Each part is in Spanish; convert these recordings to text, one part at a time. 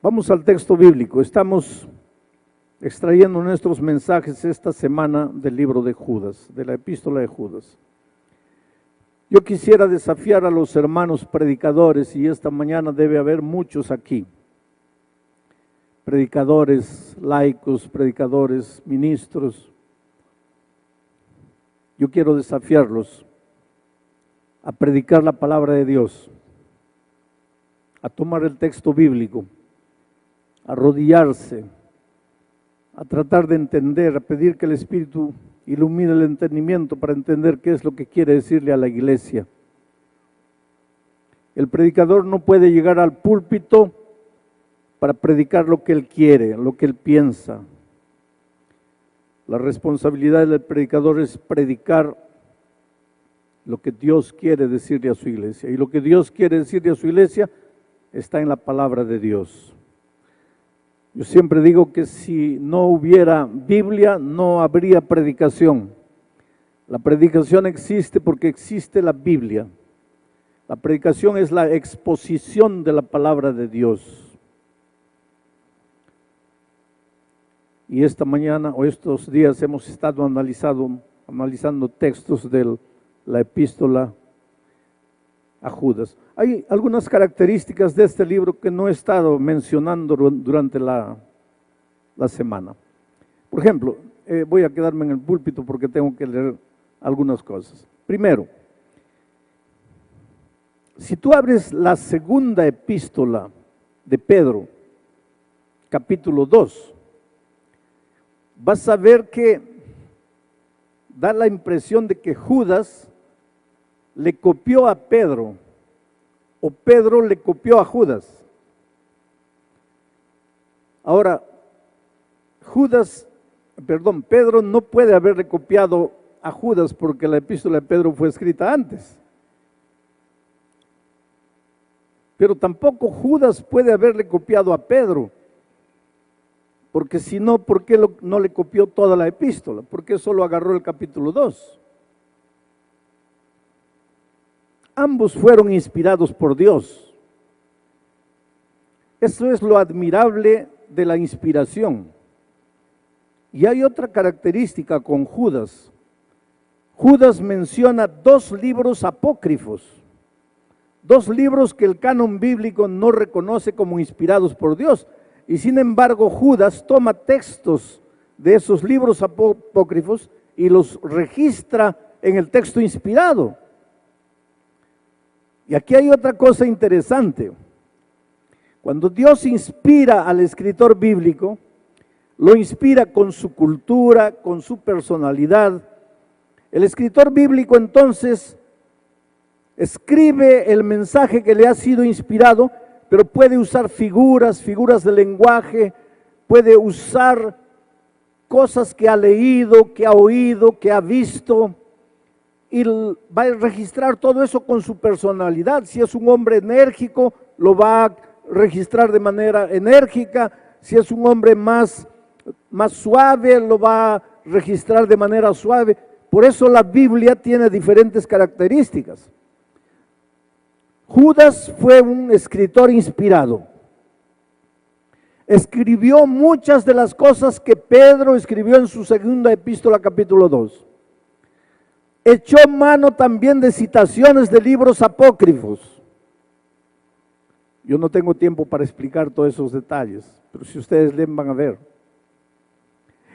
Vamos al texto bíblico. Estamos extrayendo nuestros mensajes esta semana del libro de Judas, de la epístola de Judas. Yo quisiera desafiar a los hermanos predicadores, y esta mañana debe haber muchos aquí, predicadores laicos, predicadores, ministros. Yo quiero desafiarlos a predicar la palabra de Dios, a tomar el texto bíblico, a arrodillarse, a tratar de entender, a pedir que el Espíritu ilumine el entendimiento para entender qué es lo que quiere decirle a la iglesia. El predicador no puede llegar al púlpito para predicar lo que él quiere, lo que él piensa. La responsabilidad del predicador es predicar lo que Dios quiere decirle a su iglesia. Y lo que Dios quiere decirle a su iglesia está en la palabra de Dios. Yo siempre digo que si no hubiera Biblia, no habría predicación. La predicación existe porque existe la Biblia. La predicación es la exposición de la palabra de Dios. Y esta mañana o estos días hemos estado analizando textos de la epístola a Judas. Hay algunas características de este libro que no he estado mencionando durante la semana. Por ejemplo, voy a quedarme en el púlpito porque tengo que leer algunas cosas. Primero, si tú abres la segunda epístola de Pedro, capítulo 2, vas a ver que da la impresión de que Judas le copió a Pedro, o Pedro le copió a Judas. Ahora, Pedro no puede haberle copiado a Judas porque la epístola de Pedro fue escrita antes. Pero tampoco Judas puede haberle copiado a Pedro, porque si no, ¿por qué no le copió toda la epístola? ¿Por qué solo agarró el capítulo 2? Ambos fueron inspirados por Dios. Eso es lo admirable de la inspiración. Y hay otra característica con Judas. Judas menciona 2 libros apócrifos, 2 libros que el canon bíblico no reconoce como inspirados por Dios. Y sin embargo, Judas toma textos de esos libros apócrifos y los registra en el texto inspirado. Y aquí hay otra cosa interesante. Cuando Dios inspira al escritor bíblico, lo inspira con su cultura, con su personalidad. El escritor bíblico entonces escribe el mensaje que le ha sido inspirado, pero puede usar figuras de lenguaje, puede usar cosas que ha leído, que ha oído, que ha visto, y va a registrar todo eso con su personalidad. Si es un hombre enérgico, lo va a registrar de manera enérgica. Si es un hombre más suave, lo va a registrar de manera suave. Por eso la Biblia tiene diferentes características. Judas fue un escritor inspirado. Escribió muchas de las cosas que Pedro escribió en su segunda epístola, capítulo 2. Echó mano también de citaciones de libros apócrifos. Yo no tengo tiempo para explicar todos esos detalles, pero si ustedes leen van a ver.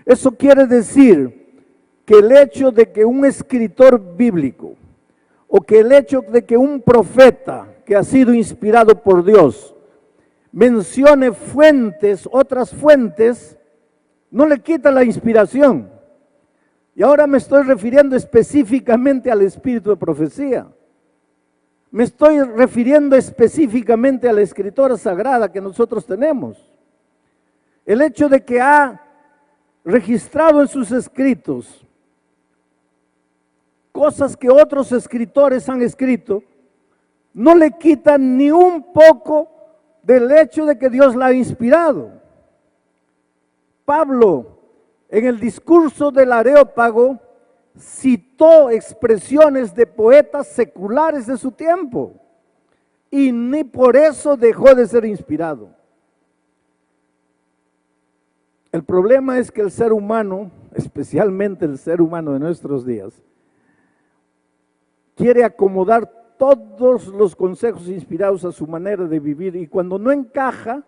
Eso quiere decir que el hecho de que un escritor bíblico o que el hecho de que un profeta que ha sido inspirado por Dios mencione fuentes, otras fuentes, no le quita la inspiración. Y ahora me estoy refiriendo específicamente al espíritu de profecía. Me estoy refiriendo específicamente a la escritura sagrada que nosotros tenemos. El hecho de que ha registrado en sus escritos cosas que otros escritores han escrito, no le quitan ni un poco del hecho de que Dios la ha inspirado. Pablo, en el discurso del Areópago, citó expresiones de poetas seculares de su tiempo y ni por eso dejó de ser inspirado. El problema es que el ser humano, especialmente el ser humano de nuestros días, quiere acomodar todos los consejos inspirados a su manera de vivir, y cuando no encaja,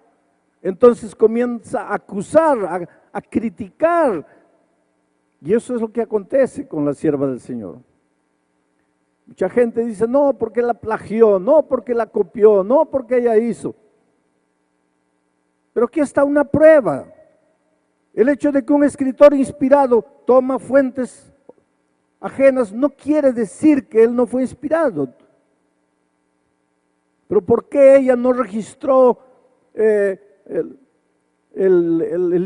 entonces comienza a acusar, a criticar. Y eso es lo que acontece con la sierva del Señor. Mucha gente dice, no, porque la plagió, no, porque la copió, no, porque ella hizo. Pero aquí está una prueba. El hecho de que un escritor inspirado toma fuentes ajenas no quiere decir que él no fue inspirado. Pero ¿por qué ella no registró el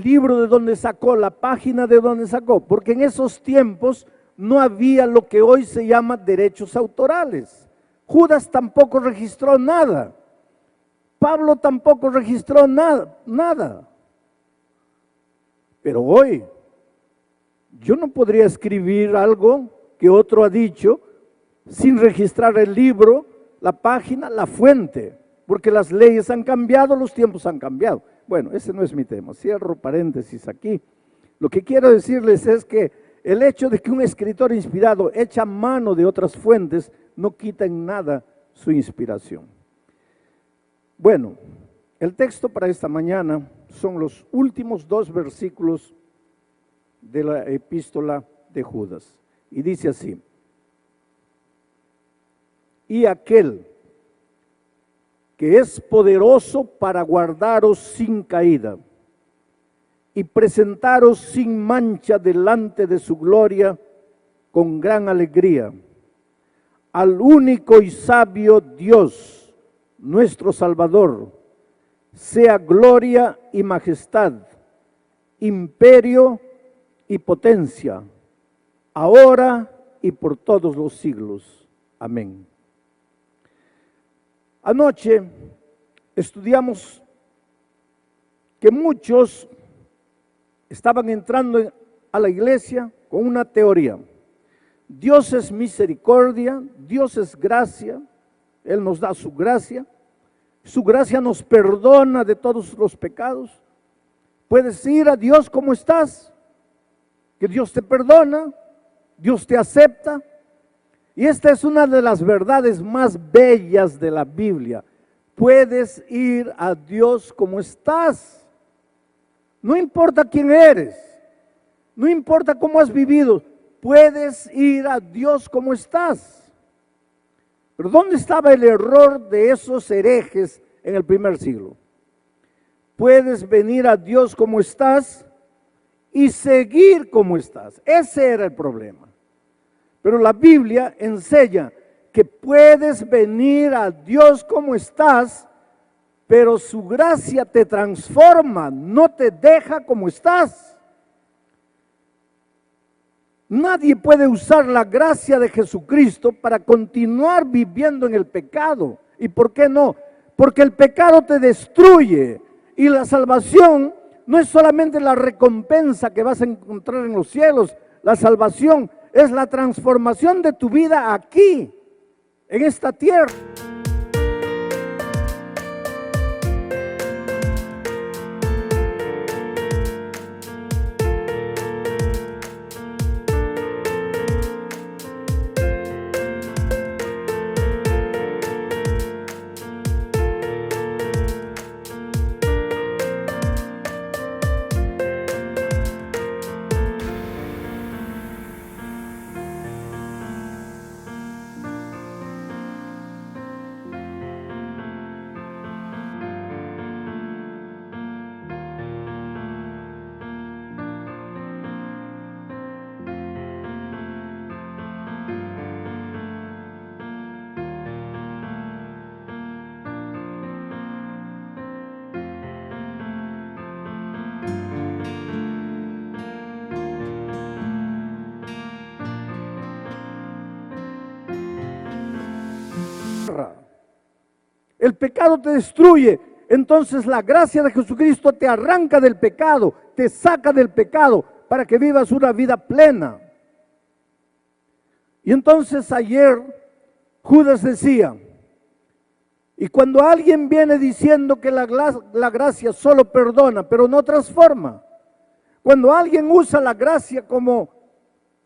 libro de donde sacó, la página de donde sacó? Porque en esos tiempos no había lo que hoy se llama derechos autorales. Judas tampoco registró nada. Pablo tampoco registró nada. Pero hoy, yo no podría escribir algo que otro ha dicho sin registrar el libro, la página, la fuente, porque las leyes han cambiado, los tiempos han cambiado. Bueno, ese no es mi tema, cierro paréntesis aquí. Lo que quiero decirles es que el hecho de que un escritor inspirado echa mano de otras fuentes no quita en nada su inspiración. Bueno, el texto para esta mañana son los últimos 2 versículos de la epístola de Judas. Y dice así: y aquel que es poderoso para guardaros sin caída y presentaros sin mancha delante de su gloria con gran alegría, al único y sabio Dios, nuestro Salvador, sea gloria y majestad, imperio y potencia, ahora y por todos los siglos. Amén. Anoche estudiamos que muchos estaban entrando a la iglesia con una teoría. Dios es misericordia, Dios es gracia, Él nos da su gracia nos perdona de todos los pecados. Puedes ir a Dios como estás, que Dios te perdona, Dios te acepta. Y esta es una de las verdades más bellas de la Biblia. Puedes ir a Dios como estás. No importa quién eres, no importa cómo has vivido, puedes ir a Dios como estás. Pero ¿dónde estaba el error de esos herejes en el primer siglo? Puedes venir a Dios como estás y seguir como estás. Ese era el problema. Pero la Biblia enseña que puedes venir a Dios como estás, pero su gracia te transforma, no te deja como estás. Nadie puede usar la gracia de Jesucristo para continuar viviendo en el pecado. ¿Y por qué no? Porque el pecado te destruye y la salvación no es solamente la recompensa que vas a encontrar en los cielos. La salvación es la transformación de tu vida aquí, en esta tierra. El pecado te destruye, entonces la gracia de Jesucristo te arranca del pecado, te saca del pecado para que vivas una vida plena. Y entonces ayer Judas decía, y cuando alguien viene diciendo que la gracia solo perdona, pero no transforma, Cuando alguien usa la gracia como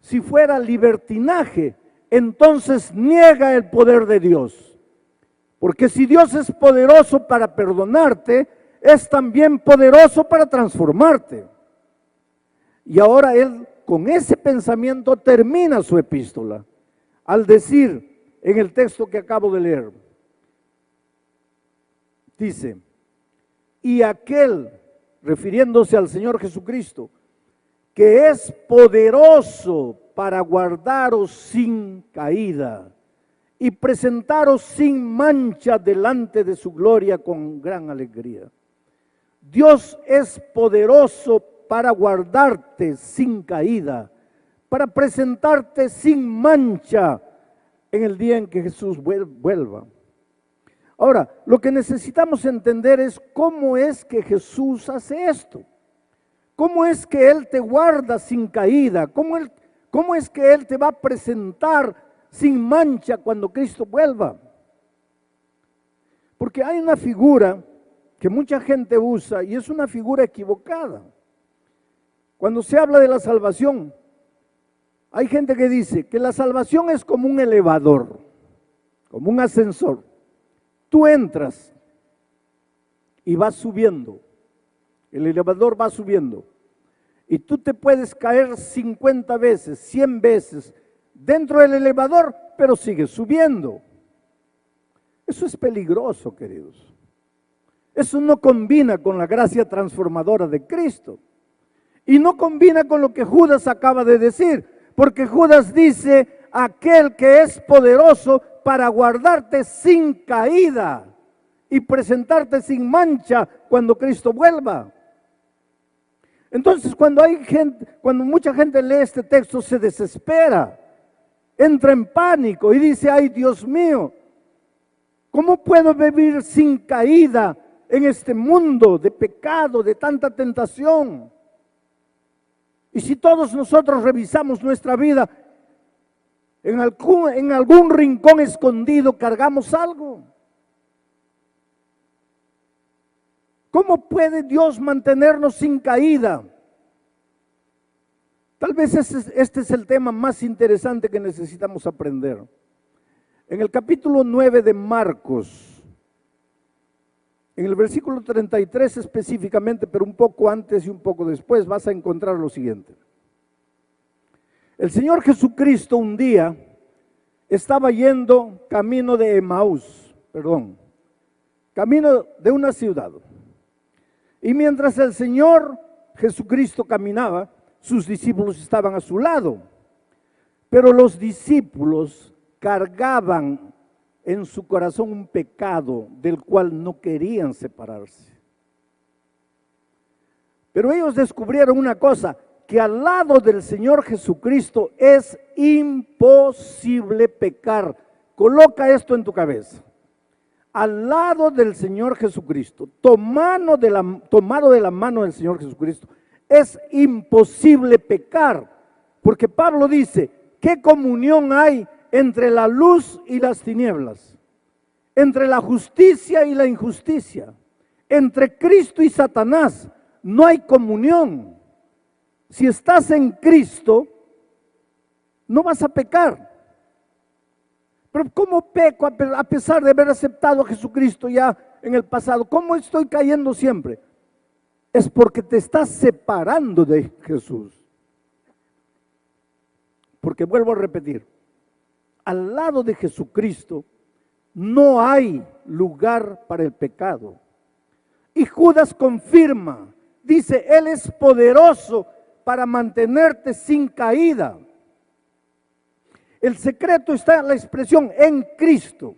si fuera libertinaje, entonces niega el poder de Dios. Porque si Dios es poderoso para perdonarte, es también poderoso para transformarte. Y ahora él con ese pensamiento termina su epístola al decir en el texto que acabo de leer, dice, y aquel, refiriéndose al Señor Jesucristo, que es poderoso para guardaros sin caída y presentaros sin mancha delante de su gloria con gran alegría. Dios es poderoso para guardarte sin caída, para presentarte sin mancha en el día en que Jesús vuelva. Ahora, lo que necesitamos entender es cómo es que Jesús hace esto. ¿Cómo es que Él te guarda sin caída? ¿Cómo es que Él te va a presentar sin mancha cuando Cristo vuelva? Porque hay una figura que mucha gente usa y es una figura equivocada. Cuando se habla de la salvación, hay gente que dice que la salvación es como un elevador, como un ascensor. Tú entras y vas subiendo, el elevador va subiendo y tú te puedes caer 50 veces, 100 veces dentro del elevador, pero sigues subiendo. Eso es peligroso, queridos. Eso no combina con la gracia transformadora de Cristo. Y no combina con lo que Judas acaba de decir, porque Judas dice, aquel que es poderoso para guardarte sin caída y presentarte sin mancha cuando Cristo vuelva. Entonces, cuando mucha gente lee este texto, se desespera, entra en pánico y dice, ay Dios mío, ¿cómo puedo vivir sin caída en este mundo de pecado, de tanta tentación? Y si todos nosotros revisamos nuestra vida, en algún rincón escondido cargamos algo. ¿Cómo puede Dios mantenernos sin caída? Tal vez este es el tema más interesante que necesitamos aprender. En el capítulo 9 de Marcos, en el versículo 33 específicamente, pero un poco antes y un poco después, vas a encontrar lo siguiente. El Señor Jesucristo un día estaba yendo camino de Emaús, camino de una ciudad. Y mientras el Señor Jesucristo caminaba, sus discípulos estaban a su lado. Pero los discípulos cargaban en su corazón un pecado del cual no querían separarse. Pero ellos descubrieron una cosa, que al lado del Señor Jesucristo es imposible pecar. Coloca esto en tu cabeza. Al lado del Señor Jesucristo, tomado de la mano del Señor Jesucristo, es imposible pecar. Porque Pablo dice, ¿qué comunión hay entre la luz y las tinieblas? Entre la justicia y la injusticia. Entre Cristo y Satanás no hay comunión. Si estás en Cristo, no vas a pecar. Pero ¿cómo peco a pesar de haber aceptado a Jesucristo ya en el pasado? ¿Cómo estoy cayendo siempre? Es porque te estás separando de Jesús. Porque vuelvo a repetir, al lado de Jesucristo no hay lugar para el pecado. Y Judas confirma, dice, Él es poderoso para mantenerte sin caída. El secreto está en la expresión en Cristo.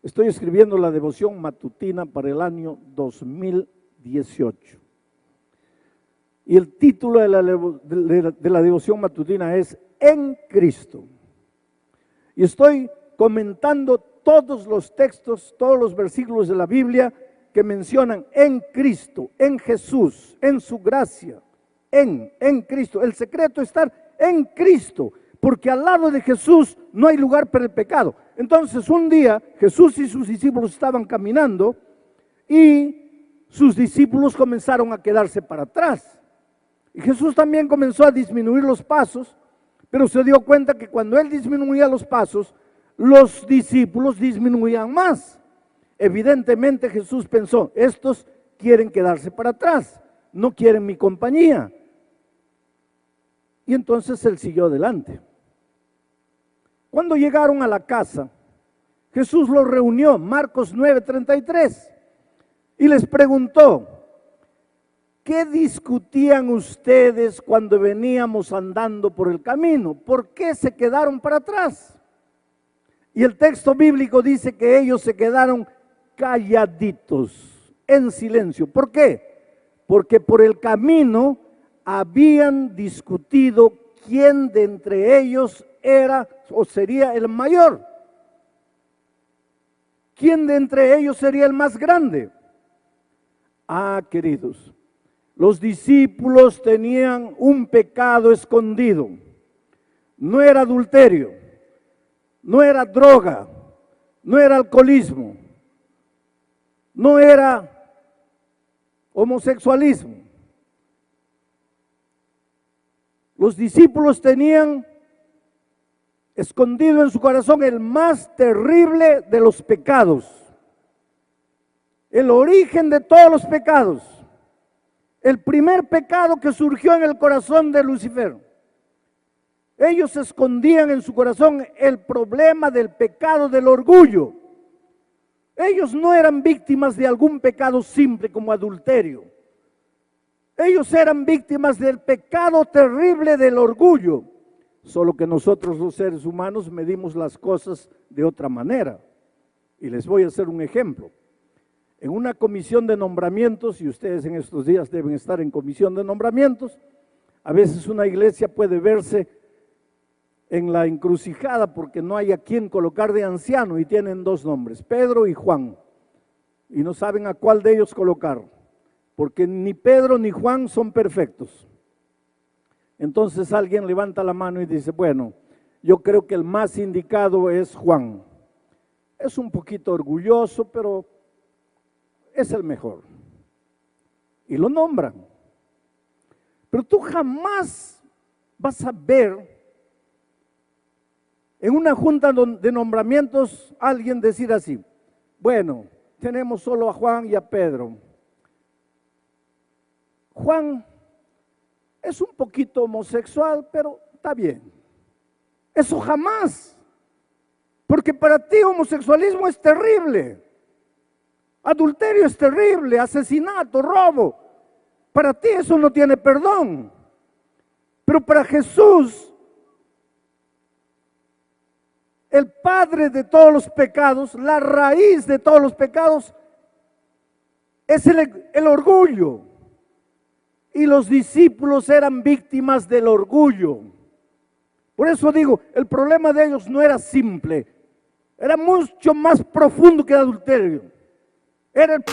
Estoy escribiendo la devoción matutina para el año 2018. Y el título de la devoción matutina es En Cristo. Y estoy comentando todos los textos, todos los versículos de la Biblia que mencionan en Cristo, en Jesús, en su gracia, en Cristo. El secreto es estar en Cristo. Porque al lado de Jesús no hay lugar para el pecado. Entonces un día Jesús y sus discípulos estaban caminando y sus discípulos comenzaron a quedarse para atrás. Y Jesús también comenzó a disminuir los pasos, pero se dio cuenta que cuando Él disminuía los pasos, los discípulos disminuían más. Evidentemente Jesús pensó, estos quieren quedarse para atrás, no quieren mi compañía. Y entonces Él siguió adelante. Cuando llegaron a la casa, Jesús los reunió, Marcos 9:33, y les preguntó, ¿qué discutían ustedes cuando veníamos andando por el camino? ¿Por qué se quedaron para atrás? Y el texto bíblico dice que ellos se quedaron calladitos, en silencio. ¿Por qué? Porque por el camino habían discutido quién de entre ellos era o sería el mayor. ¿Quién de entre ellos sería el más grande? Ah, queridos, los discípulos tenían un pecado escondido. No era adulterio, no era droga, no era alcoholismo, no era homosexualismo. Los discípulos tenían escondido en su corazón el más terrible de los pecados, el origen de todos los pecados, el primer pecado que surgió en el corazón de Lucifer. Ellos escondían en su corazón el problema del pecado del orgullo. Ellos no eran víctimas de algún pecado simple como adulterio. Ellos eran víctimas del pecado terrible del orgullo. Solo que nosotros los seres humanos medimos las cosas de otra manera. Y les voy a hacer un ejemplo. En una comisión de nombramientos, y ustedes en estos días deben estar en comisión de nombramientos, a veces una iglesia puede verse en la encrucijada porque no hay a quien colocar de anciano y tienen dos nombres, Pedro y Juan, y no saben a cuál de ellos colocar, porque ni Pedro ni Juan son perfectos. Entonces alguien levanta la mano y dice, bueno, yo creo que el más indicado es Juan. Es un poquito orgulloso, pero es el mejor. Y lo nombran. Pero tú jamás vas a ver en una junta de nombramientos alguien decir así, bueno, tenemos solo a Juan y a Pedro. Juan es un poquito homosexual, pero está bien. Eso jamás. Porque para ti homosexualismo es terrible. Adulterio es terrible, asesinato, robo. Para ti eso no tiene perdón. Pero para Jesús, el padre de todos los pecados, la raíz de todos los pecados, es el orgullo. Y los discípulos eran víctimas del orgullo. Por eso digo, el problema de ellos no era simple, era mucho más profundo que el adulterio. Era el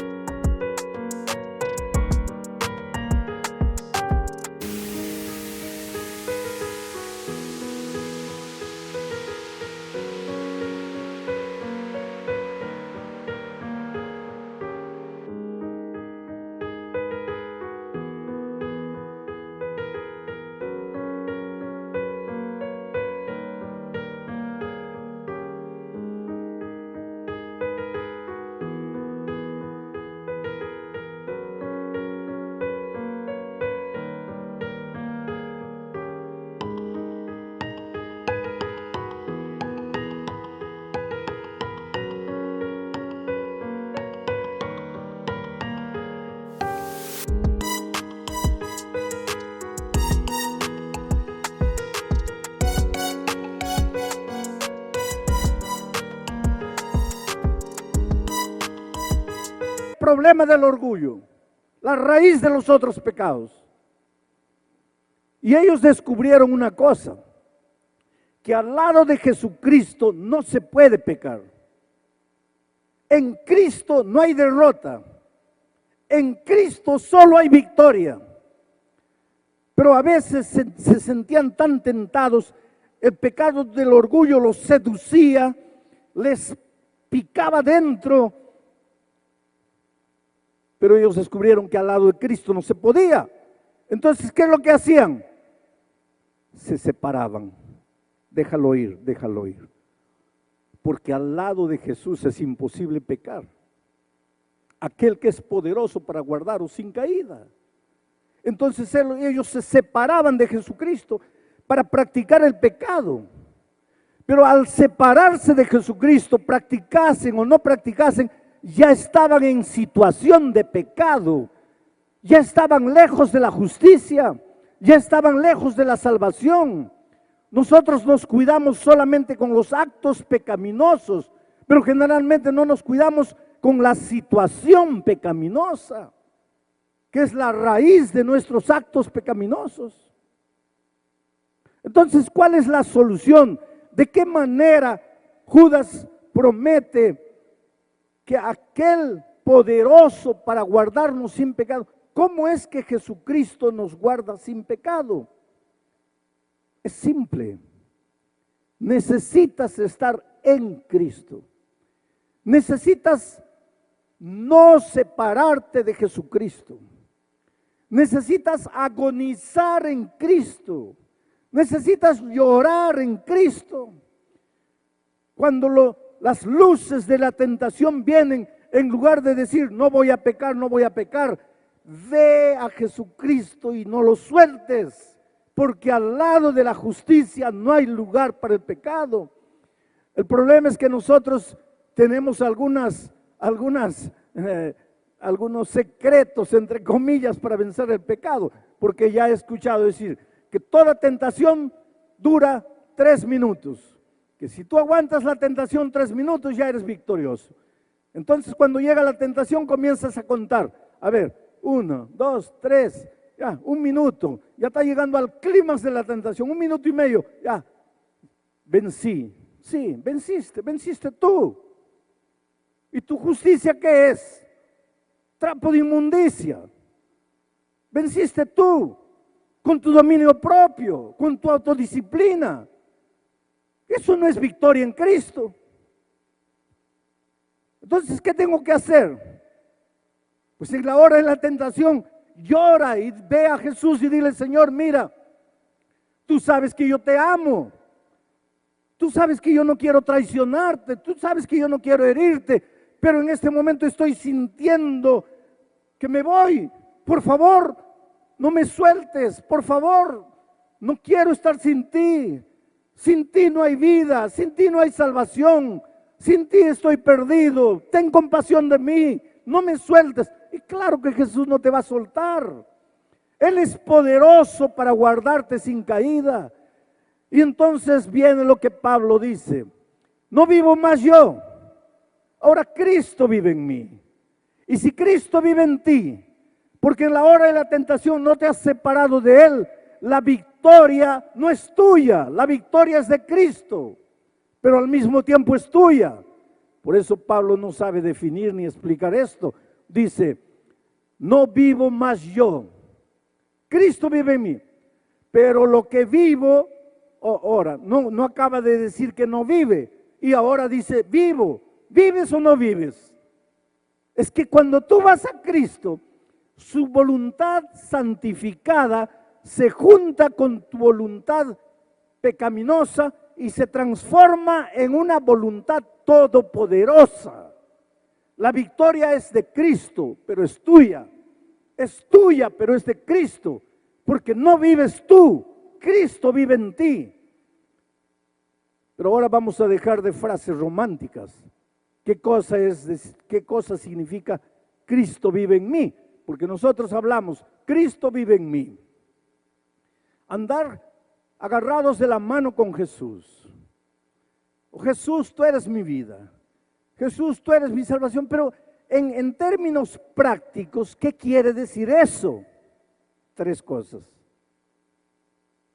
problema del orgullo, la raíz de los otros pecados. Y ellos descubrieron una cosa, que al lado de Jesucristo no se puede pecar. En Cristo no hay derrota. En Cristo solo hay victoria. Pero a veces se sentían tan tentados, el pecado del orgullo los seducía, les picaba dentro. Pero ellos descubrieron que al lado de Cristo no se podía. Entonces, ¿qué es lo que hacían? Se separaban. Déjalo ir, déjalo ir. Porque al lado de Jesús es imposible pecar. Aquel que es poderoso para guardaros sin caída. Entonces ellos se separaban de Jesucristo para practicar el pecado. Pero al separarse de Jesucristo, practicasen o no practicasen, ya estaban en situación de pecado. Ya estaban lejos de la justicia, ya estaban lejos de la salvación. Nosotros nos cuidamos solamente con los actos pecaminosos, pero generalmente no nos cuidamos con la situación pecaminosa, que es la raíz de nuestros actos pecaminosos. Entonces, ¿cuál es la solución? ¿De qué manera Judas promete que aquel poderoso para guardarnos sin pecado? ¿Cómo es que Jesucristo nos guarda sin pecado? Es simple. Necesitas estar en Cristo. Necesitas no separarte de Jesucristo. Necesitas agonizar en Cristo. Necesitas llorar en Cristo. Cuando las luces de la tentación vienen, en lugar de decir, no voy a pecar, no voy a pecar, ve a Jesucristo y no lo sueltes, porque al lado de la justicia no hay lugar para el pecado. El problema es que nosotros tenemos algunos secretos, entre comillas, para vencer el pecado, porque ya he escuchado decir que toda tentación dura 3 minutos, que si tú aguantas la tentación 3 minutos ya eres victorioso. Entonces cuando llega la tentación comienzas a contar, a ver, 1, 2, 3, ya, 1 minuto, ya está llegando al clímax de la tentación, 1 minuto y medio, ya, vencí, sí, venciste tú. ¿Y tu justicia qué es? Trapo de inmundicia. Venciste tú, con tu dominio propio, con tu autodisciplina. Eso no es victoria en Cristo. Entonces, ¿qué tengo que hacer? Pues en la hora de la tentación, llora y ve a Jesús y dile, Señor, mira, tú sabes que yo te amo. Tú sabes que yo no quiero traicionarte. Tú sabes que yo no quiero herirte. Pero en este momento estoy sintiendo que me voy. Por favor, no me sueltes. Por favor, no quiero estar sin ti. Sin ti no hay vida. Sin ti no hay salvación. Sin ti estoy perdido. Ten compasión de mí. No me sueltes. Y claro que Jesús no te va a soltar. Él es poderoso para guardarte sin caída. Y entonces viene lo que Pablo dice. No vivo más yo. Ahora Cristo vive en mí. Y si Cristo vive en ti, porque en la hora de la tentación no te has separado de Él, la victoria no es tuya, la victoria es de Cristo, pero al mismo tiempo es tuya. Por eso Pablo no sabe definir ni explicar esto. Dice, no vivo más yo, Cristo vive en mí, pero lo que vivo, ahora, no acaba de decir que no vive, y ahora dice vivo. ¿Vives o no vives? Es que cuando tú vas a Cristo, su voluntad santificada se junta con tu voluntad pecaminosa y se transforma en una voluntad todopoderosa. La victoria es de Cristo, pero es tuya. Es tuya, pero es de Cristo, porque no vives tú, Cristo vive en ti. Pero ahora vamos a dejar de frases románticas. ¿Qué cosa significa Cristo vive en mí? Porque nosotros hablamos, Cristo vive en mí. Andar agarrados de la mano con Jesús. Oh, Jesús, tú eres mi vida. Jesús, tú eres mi salvación. Pero en términos prácticos, ¿qué quiere decir eso? 3 cosas.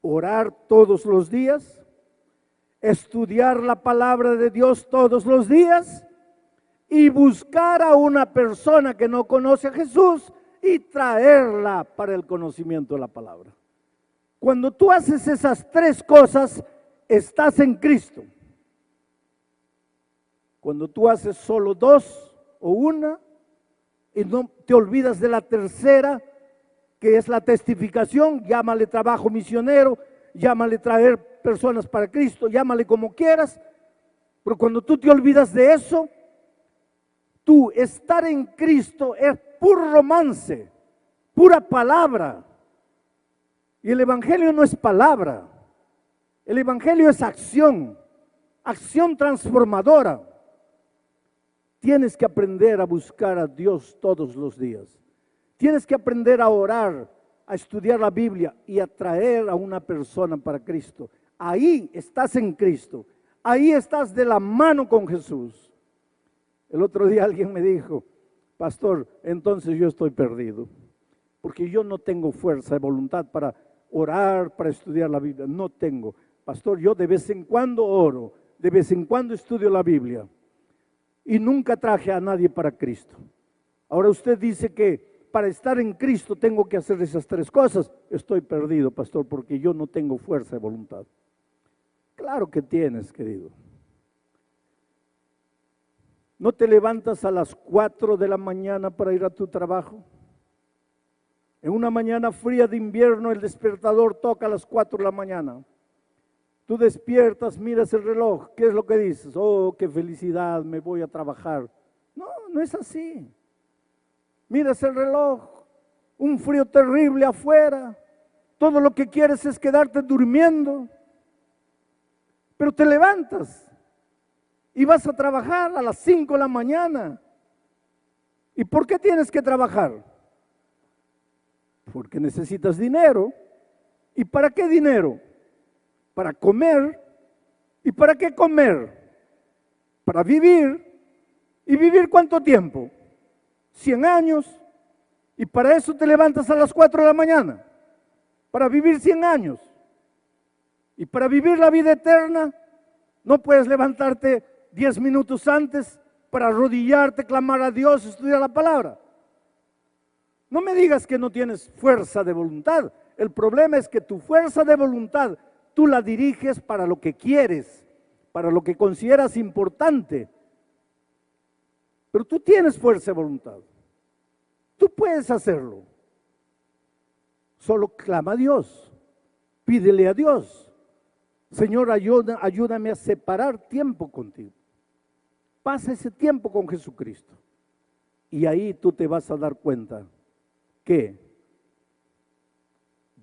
Orar todos los días. Estudiar la palabra de Dios todos los días. Y buscar a una persona que no conoce a Jesús y traerla para el conocimiento de la palabra. Cuando tú haces esas 3 cosas, estás en Cristo. Cuando tú haces solo 2 o 1 y no te olvidas de la tercera, que es la testificación, llámale trabajo misionero, llámale traer personas para Cristo, llámale como quieras, pero cuando tú te olvidas de eso, tú estar en Cristo es puro romance, pura palabra. Y el Evangelio no es palabra, el Evangelio es acción, acción transformadora. Tienes que aprender a buscar a Dios todos los días. Tienes que aprender a orar, a estudiar la Biblia y a traer a una persona para Cristo. Ahí estás en Cristo, ahí estás de la mano con Jesús. El otro día alguien me dijo, pastor, entonces yo estoy perdido, porque yo no tengo fuerza de voluntad para orar, para estudiar la Biblia. No tengo. Pastor, yo de vez en cuando oro, de vez en cuando estudio la Biblia y nunca traje a nadie para Cristo. Ahora usted dice que para estar en Cristo tengo que hacer esas tres cosas. Estoy perdido, pastor, porque yo no tengo fuerza de voluntad. Claro que tienes, querido. ¿No te levantas a las 4 de la mañana para ir a tu trabajo? En una mañana fría de invierno el despertador toca a las 4 de la mañana. Tú despiertas, miras el reloj, ¿qué es lo que dices? Oh, qué felicidad, me voy a trabajar. No, no es así. Miras el reloj, un frío terrible afuera, todo lo que quieres es quedarte durmiendo, pero te levantas y vas a trabajar a las 5 de la mañana. ¿Y por qué tienes que trabajar? Porque necesitas dinero. ¿Y para qué dinero? Para comer. ¿Y para qué comer? Para vivir. ¿Y vivir cuánto tiempo? 100 años. Y para eso te levantas a las 4 de la mañana. Para vivir 100 años. Y para vivir la vida eterna, no puedes levantarte 10 minutos antes para arrodillarte, clamar a Dios, estudiar la palabra. No me digas que no tienes fuerza de voluntad. El problema es que tu fuerza de voluntad tú la diriges para lo que quieres, para lo que consideras importante. Pero tú tienes fuerza de voluntad. Tú puedes hacerlo. Solo clama a Dios. Pídele a Dios. Señor, ayúdame a separar tiempo contigo. Pasa ese tiempo con Jesucristo. Y ahí tú te vas a dar cuenta que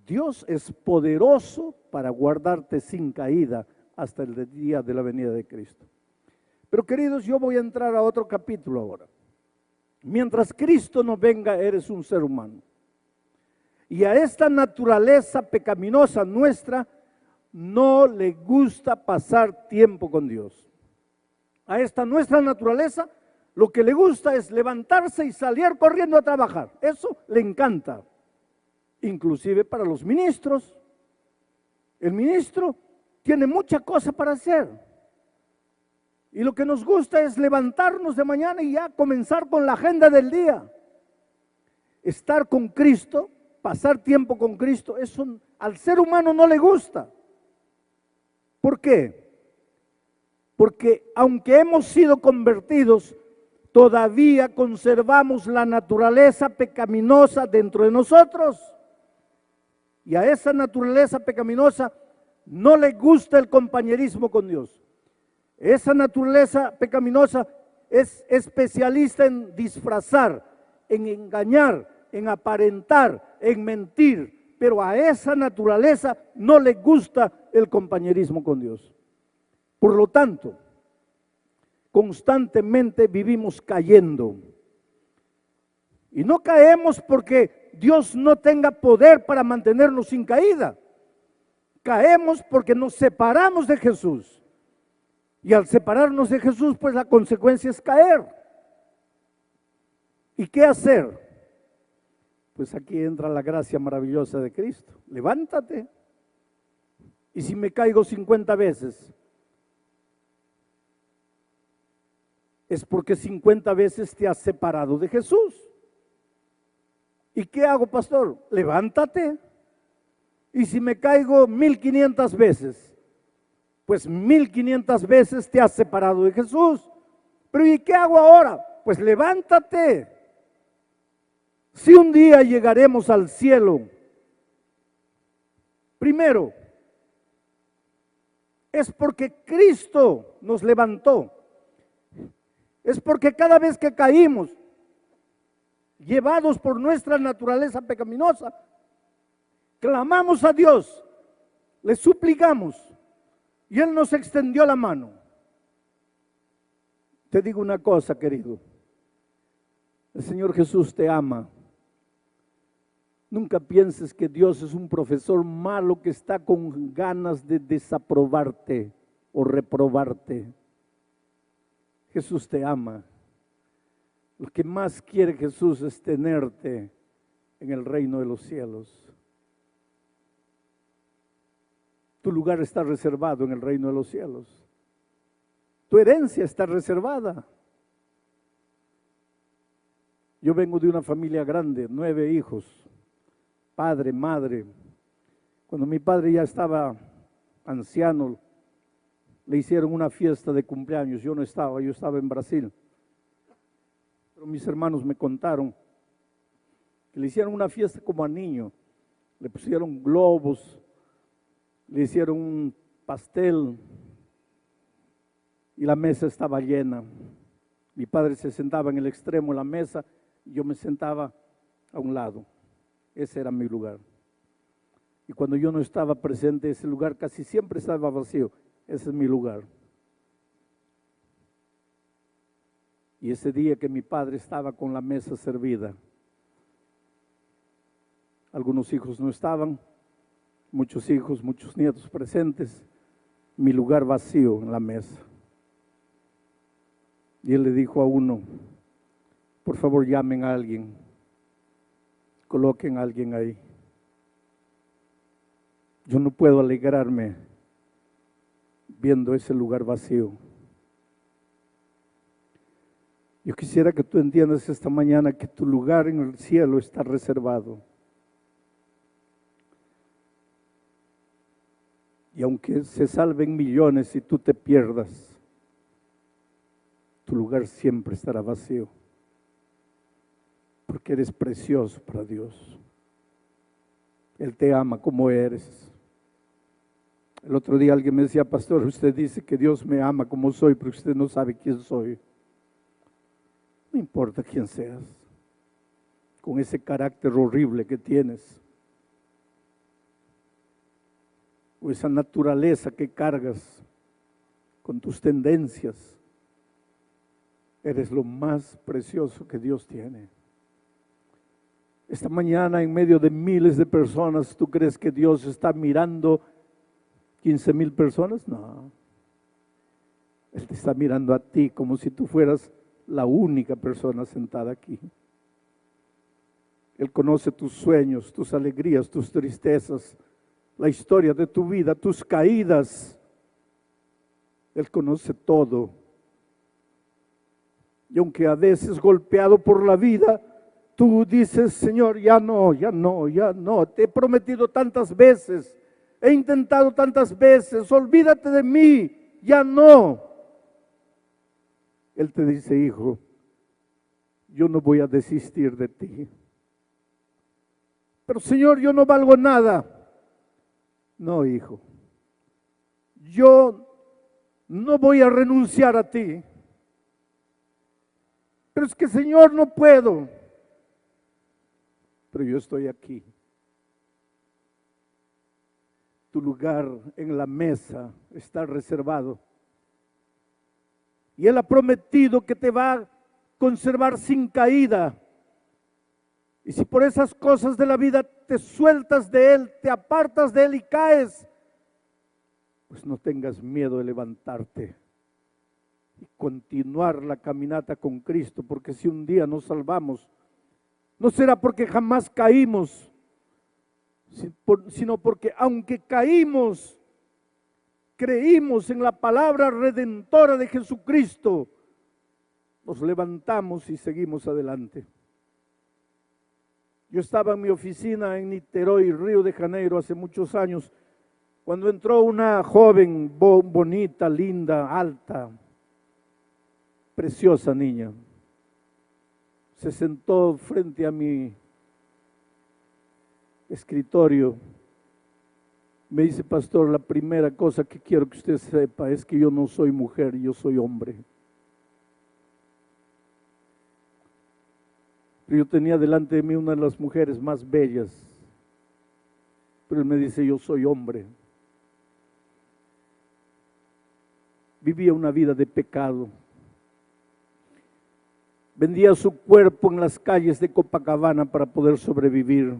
Dios es poderoso para guardarte sin caída hasta el día de la venida de Cristo. Pero queridos, yo voy a entrar a otro capítulo ahora. Mientras Cristo no venga, eres un ser humano. Y a esta naturaleza pecaminosa nuestra no le gusta pasar tiempo con Dios. A esta nuestra naturaleza lo que le gusta es levantarse y salir corriendo a trabajar. Eso le encanta. Inclusive para los ministros. El ministro tiene mucha cosa para hacer. Y lo que nos gusta es levantarnos de mañana y ya comenzar con la agenda del día. Estar con Cristo, pasar tiempo con Cristo, eso al ser humano no le gusta. ¿Por qué? Porque aunque hemos sido convertidos, todavía conservamos la naturaleza pecaminosa dentro de nosotros. Y a esa naturaleza pecaminosa no le gusta el compañerismo con Dios. Esa naturaleza pecaminosa es especialista en disfrazar, en engañar, en aparentar, en mentir. Pero a esa naturaleza no le gusta el compañerismo con Dios. Por lo tanto, constantemente vivimos cayendo. Y no caemos porque Dios no tenga poder para mantenernos sin caída. Caemos porque nos separamos de Jesús. Y al separarnos de Jesús, pues la consecuencia es caer. ¿Y qué hacer? Pues aquí entra la gracia maravillosa de Cristo. Levántate. Y si me caigo 50 veces, es porque 50 veces te has separado de Jesús. ¿Y qué hago, pastor? Levántate. Y si me caigo 1500 veces, pues 1500 veces te has separado de Jesús. Pero ¿y qué hago ahora? Pues levántate. Si un día llegaremos al cielo, primero, es porque Cristo nos levantó. Es porque cada vez que caímos, llevados por nuestra naturaleza pecaminosa, clamamos a Dios, le suplicamos y Él nos extendió la mano. Te digo una cosa, querido, el Señor Jesús te ama. Nunca pienses que Dios es un profesor malo que está con ganas de desaprobarte o reprobarte. Jesús te ama. Lo que más quiere Jesús es tenerte en el reino de los cielos. Tu lugar está reservado en el reino de los cielos. Tu herencia está reservada. Yo vengo de una familia grande, 9 hijos, padre, madre. Cuando mi padre ya estaba anciano, le hicieron una fiesta de cumpleaños. Yo no estaba, yo estaba en Brasil. Pero mis hermanos me contaron que le hicieron una fiesta como a niño. Le pusieron globos, le hicieron un pastel y la mesa estaba llena. Mi padre se sentaba en el extremo de la mesa y yo me sentaba a un lado. Ese era mi lugar. Y cuando yo no estaba presente, ese lugar casi siempre estaba vacío. Ese es mi lugar. Y ese día que mi padre estaba con la mesa servida, algunos hijos no estaban, muchos hijos, muchos nietos presentes, mi lugar vacío en la mesa. Y él le dijo a uno, por favor llamen a alguien, coloquen a alguien ahí. Yo no puedo alegrarme viendo ese lugar vacío. Yo quisiera que tú entiendas esta mañana que tu lugar en el cielo está reservado. Y aunque se salven millones y tú te pierdas, tu lugar siempre estará vacío. Porque eres precioso para Dios. Él te ama como eres. El otro día alguien me decía, pastor, usted dice que Dios me ama como soy, pero usted no sabe quién soy. No importa quién seas, con ese carácter horrible que tienes, o esa naturaleza que cargas con tus tendencias, eres lo más precioso que Dios tiene. Esta mañana, en medio de miles de personas, ¿tú crees que Dios está mirando 15,000 personas? No. Él te está mirando a ti como si tú fueras la única persona sentada aquí. Él conoce tus sueños, tus alegrías, tus tristezas, la historia de tu vida, tus caídas. Él conoce todo. Y aunque a veces golpeado por la vida, tú dices, Señor, ya no, te he prometido tantas veces, he intentado tantas veces, olvídate de mí, ya no. Él te dice, hijo, yo no voy a desistir de ti. Pero Señor, yo no valgo nada. No, hijo, yo no voy a renunciar a ti. Pero es que Señor, no puedo. Pero yo estoy aquí. Tu lugar en la mesa está reservado. Y Él ha prometido que te va a conservar sin caída. Y si por esas cosas de la vida te sueltas de Él, te apartas de Él y caes, pues no tengas miedo de levantarte y continuar la caminata con Cristo, porque si un día nos salvamos, no será porque jamás caímos, sino porque aunque caímos, creímos en la palabra redentora de Jesucristo, nos levantamos y seguimos adelante. Yo estaba en mi oficina en Niterói, Río de Janeiro, hace muchos años, cuando entró una joven bonita, linda, alta, preciosa niña. Se sentó frente a mi escritorio. Me dice, pastor, la primera cosa que quiero que usted sepa es que yo no soy mujer, yo soy hombre. Pero yo tenía delante de mí una de las mujeres más bellas. Pero él me dice, yo soy hombre. Vivía una vida de pecado. Vendía su cuerpo en las calles de Copacabana para poder sobrevivir.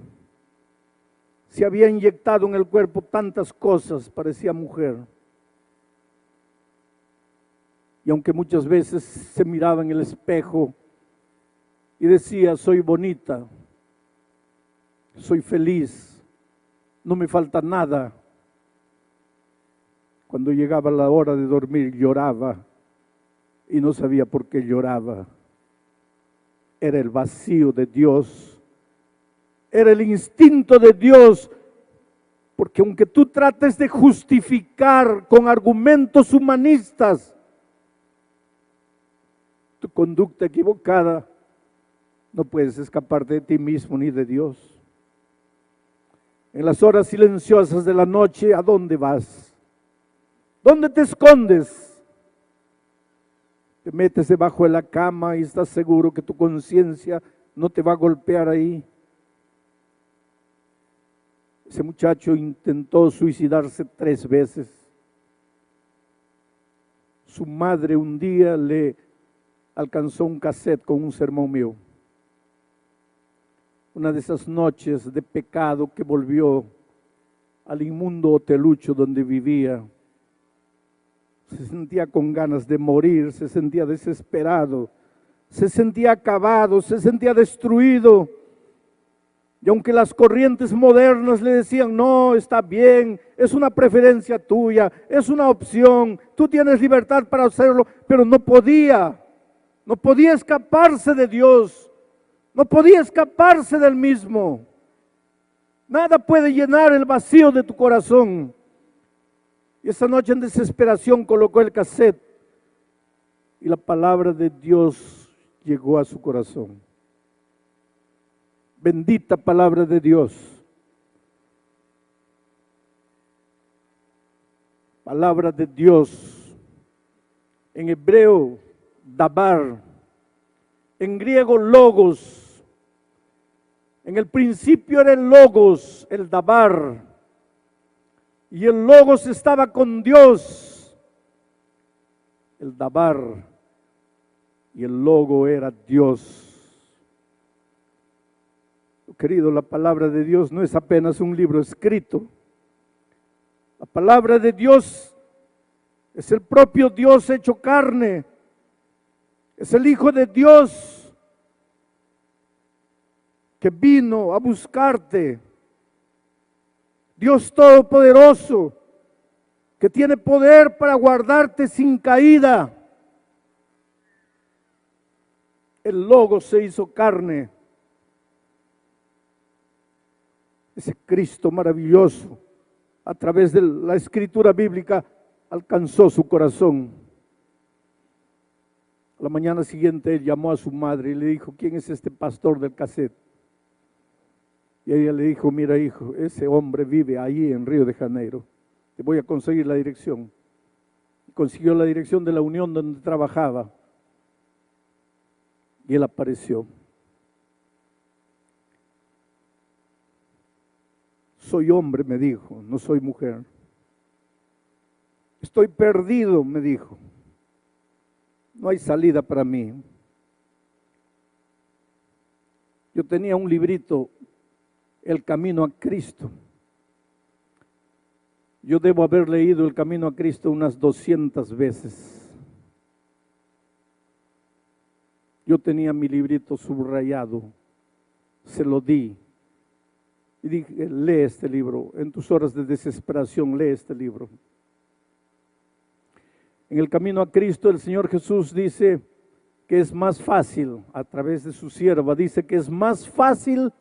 Se había inyectado en el cuerpo tantas cosas, parecía mujer. Y aunque muchas veces se miraba en el espejo y decía, soy bonita, soy feliz, no me falta nada. Cuando llegaba la hora de dormir lloraba y no sabía por qué lloraba. Era el vacío de Dios. Era el instinto de Dios, porque aunque tú trates de justificar con argumentos humanistas tu conducta equivocada, no puedes escaparte de ti mismo ni de Dios. En las horas silenciosas de la noche, ¿a dónde vas? ¿Dónde te escondes? Te metes debajo de la cama y estás seguro que tu conciencia no te va a golpear ahí. Ese muchacho intentó suicidarse 3 veces. Su madre un día le alcanzó un cassette con un sermón mío. Una de esas noches de pecado que volvió al inmundo hotelucho donde vivía. Se sentía con ganas de morir, se sentía desesperado, se sentía acabado, se sentía destruido. Y aunque las corrientes modernas le decían, no, está bien, es una preferencia tuya, es una opción, tú tienes libertad para hacerlo, pero no podía escaparse de Dios, no podía escaparse del mismo. Nada puede llenar el vacío de tu corazón. Y esa noche en desesperación colocó el cassette y la palabra de Dios llegó a su corazón. Bendita palabra de Dios. Palabra de Dios. En hebreo, dabar. En griego, logos. En el principio era el logos, el dabar. Y el logos estaba con Dios. El dabar. Y el logo era Dios. Querido, la palabra de Dios no es apenas un libro escrito. La palabra de Dios es el propio Dios hecho carne. Es el Hijo de Dios que vino a buscarte. Dios Todopoderoso que tiene poder para guardarte sin caída. El Logos se hizo carne. Ese Cristo maravilloso, a través de la escritura bíblica, alcanzó su corazón. La mañana siguiente él llamó a su madre y le dijo, ¿quién es este pastor del cassette? Y ella le dijo, mira hijo, ese hombre vive ahí en Río de Janeiro, te voy a conseguir la dirección. Consiguió la dirección de la unión donde trabajaba y él apareció. Soy hombre, me dijo, no soy mujer. Estoy perdido, me dijo. No hay salida para mí. Yo tenía un librito, El Camino a Cristo. Yo debo haber leído El Camino a Cristo unas 200 veces. Yo tenía mi librito subrayado, se lo di. Y dije, lee este libro, en tus horas de desesperación, lee este libro. En El Camino a Cristo, el Señor Jesús dice que es más fácil, a través de su sierva, dice que es más fácil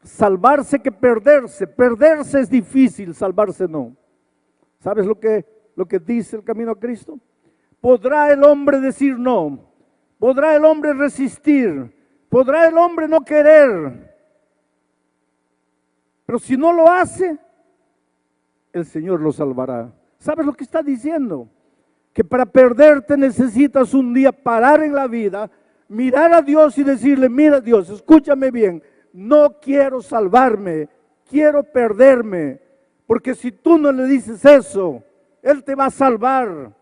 salvarse que perderse. Perderse es difícil, salvarse no. ¿Sabes lo que dice El Camino a Cristo? ¿Podrá el hombre decir no? ¿Podrá el hombre resistir? ¿Podrá el hombre no querer? Pero si no lo hace, el Señor lo salvará. ¿Sabes lo que está diciendo? Que para perderte necesitas un día parar en la vida, mirar a Dios y decirle, mira Dios, escúchame bien, no quiero salvarme, quiero perderme. Porque si tú no le dices eso, Él te va a salvar.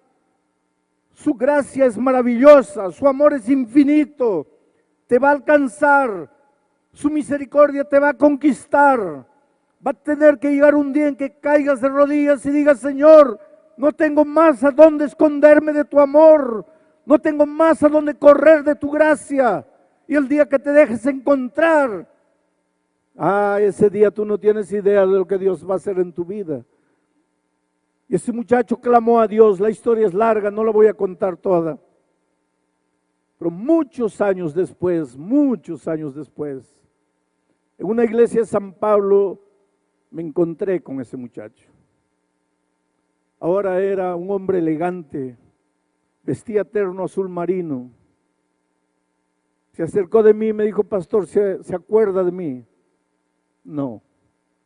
Su gracia es maravillosa, su amor es infinito, te va a alcanzar, su misericordia te va a conquistar. Va a tener que llegar un día en que caigas de rodillas y digas, Señor, no tengo más a dónde esconderme de tu amor, no tengo más a dónde correr de tu gracia. Y el día que te dejes encontrar, ese día tú no tienes idea de lo que Dios va a hacer en tu vida. Y ese muchacho clamó a Dios, la historia es larga, no la voy a contar toda. Pero muchos años después, en una iglesia de San Pablo, me encontré con ese muchacho. Ahora era un hombre elegante, vestía terno azul marino. Se acercó de mí y me dijo, pastor, ¿se acuerda de mí? No.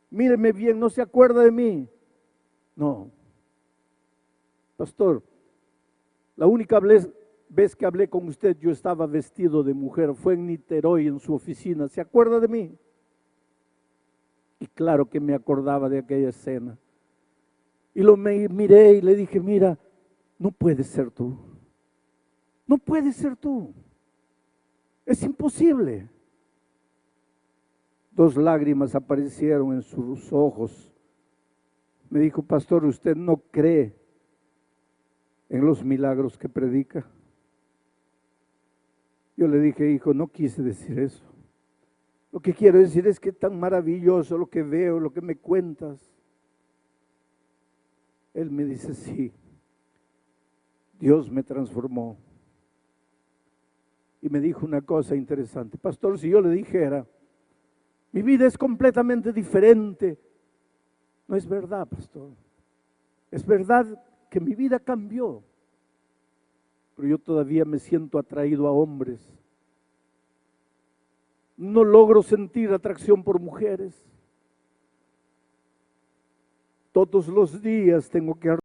Míreme bien, ¿no se acuerda de mí? No. Pastor, la única vez que hablé con usted, yo estaba vestido de mujer, fue en Niterói, en su oficina. ¿Se acuerda de mí? Y claro que me acordaba de aquella escena. Y lo miré y le dije, mira, no puedes ser tú. No puedes ser tú. Es imposible. 2 lágrimas aparecieron en sus ojos. Me dijo, pastor, ¿usted no cree en los milagros que predica? Yo le dije, hijo, no quise decir eso. Lo que quiero decir es que es tan maravilloso lo que veo, lo que me cuentas. Él me dice, sí, Dios me transformó. Y me dijo una cosa interesante. Pastor, si yo le dijera, mi vida es completamente diferente. No es verdad, pastor. Es verdad que mi vida cambió. Pero yo todavía me siento atraído a hombres. No logro sentir atracción por mujeres. Todos los días tengo que